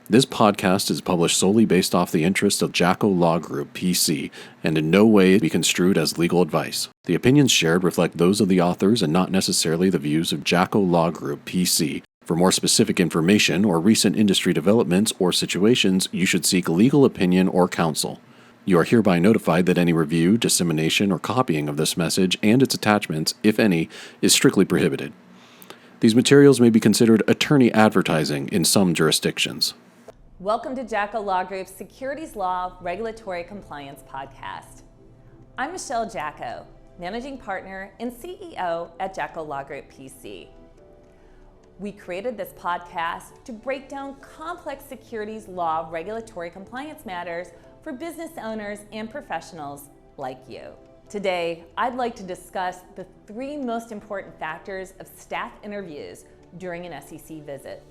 This podcast is published solely based off the interests of Jacko Law Group, PC, and in no way be construed as legal advice. The opinions shared reflect those of the authors and not necessarily the views of Jacko Law Group, PC. For more specific information or recent industry developments or situations, you should seek legal opinion or counsel. You are hereby notified that any review, dissemination, or copying of this message and its attachments, if any, is strictly prohibited. These materials may be considered attorney advertising in some jurisdictions. Welcome to Jacko Law Group's Securities Law Regulatory Compliance Podcast. I'm Michelle Jacko, Managing Partner and CEO at Jacko Law Group PC. We created this podcast to break down complex securities law regulatory compliance matters for business owners and professionals like you. Today, I'd like to discuss the 3 most important factors of staff interviews during an SEC visit.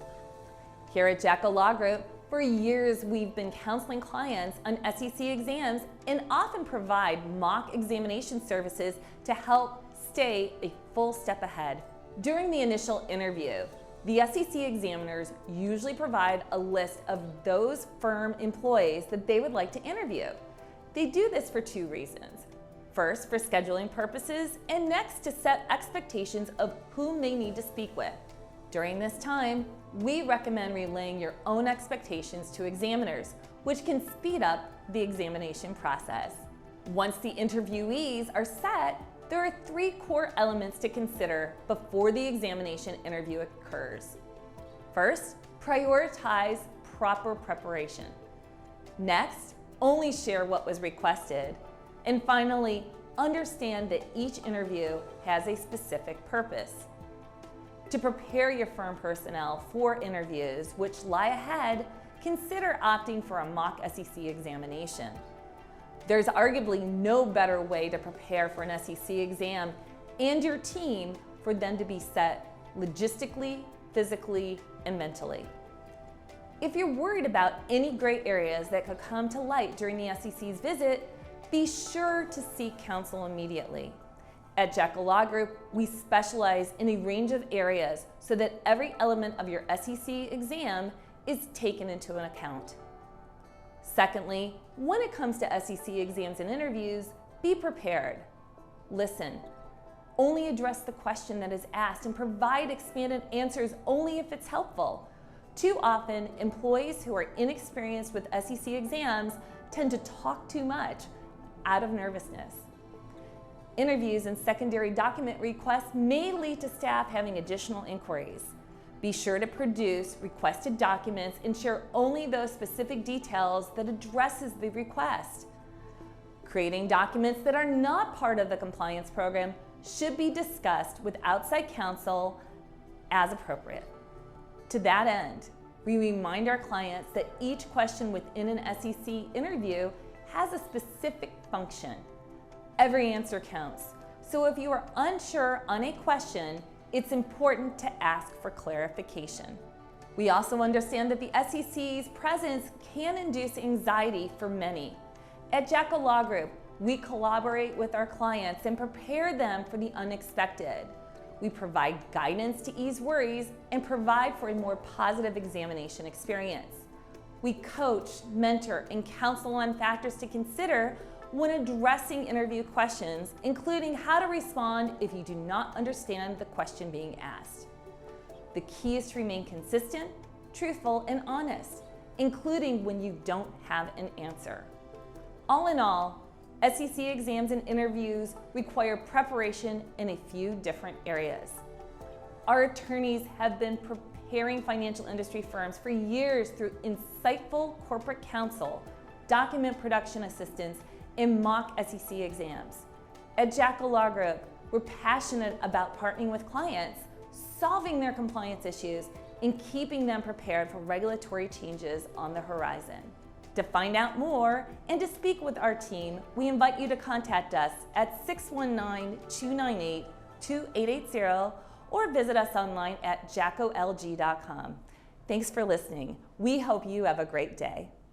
Here at Jacko Law Group, for years we've been counseling clients on SEC exams and often provide mock examination services to help stay a full step ahead. During the initial interview, the SEC examiners usually provide a list of those firm employees that they would like to interview. They do this for 2 reasons. First, for scheduling purposes, and next, to set expectations of whom they need to speak with. During this time, we recommend relaying your own expectations to examiners, which can speed up the examination process. Once the interviewees are set, there are 3 core elements to consider before the examination interview occurs. First, prioritize proper preparation. Next, only share what was requested. And finally, understand that each interview has a specific purpose. To prepare your firm personnel for interviews which lie ahead, consider opting for a mock SEC examination. There's arguably no better way to prepare for an SEC exam and your team for them to be set logistically, physically, and mentally. If you're worried about any gray areas that could come to light during the SEC's visit, be sure to seek counsel immediately. At Jacko Law Group, we specialize in a range of areas so that every element of your SEC exam is taken into an account. Secondly, when it comes to SEC exams and interviews, be prepared. Listen. Only address the question that is asked and provide expanded answers only if it's helpful. Too often, employees who are inexperienced with SEC exams tend to talk too much out of nervousness. Interviews and secondary document requests may lead to staff having additional inquiries. Be sure to produce requested documents and share only those specific details that addresses the request. Creating documents that are not part of the compliance program should be discussed with outside counsel as appropriate. To that end, we remind our clients that each question within an SEC interview has a specific function. Every answer counts. So if you are unsure on a question, it's important to ask for clarification. We also understand that the SEC's presence can induce anxiety for many. At Jacko Law Group, we collaborate with our clients and prepare them for the unexpected. We provide guidance to ease worries and provide for a more positive examination experience. We coach, mentor, and counsel on factors to consider when addressing interview questions, including how to respond if you do not understand the question being asked. The key is to remain consistent, truthful, and honest, including when you don't have an answer. All in all, SEC exams and interviews require preparation in a few different areas. Our attorneys have been preparing financial industry firms for years through insightful corporate counsel, document production assistance, and mock SEC exams. At Jacko Law Group, we're passionate about partnering with clients, solving their compliance issues, and keeping them prepared for regulatory changes on the horizon. To find out more and to speak with our team, we invite you to contact us at 619-298-2880 or visit us online at jackolg.com. Thanks for listening. We hope you have a great day.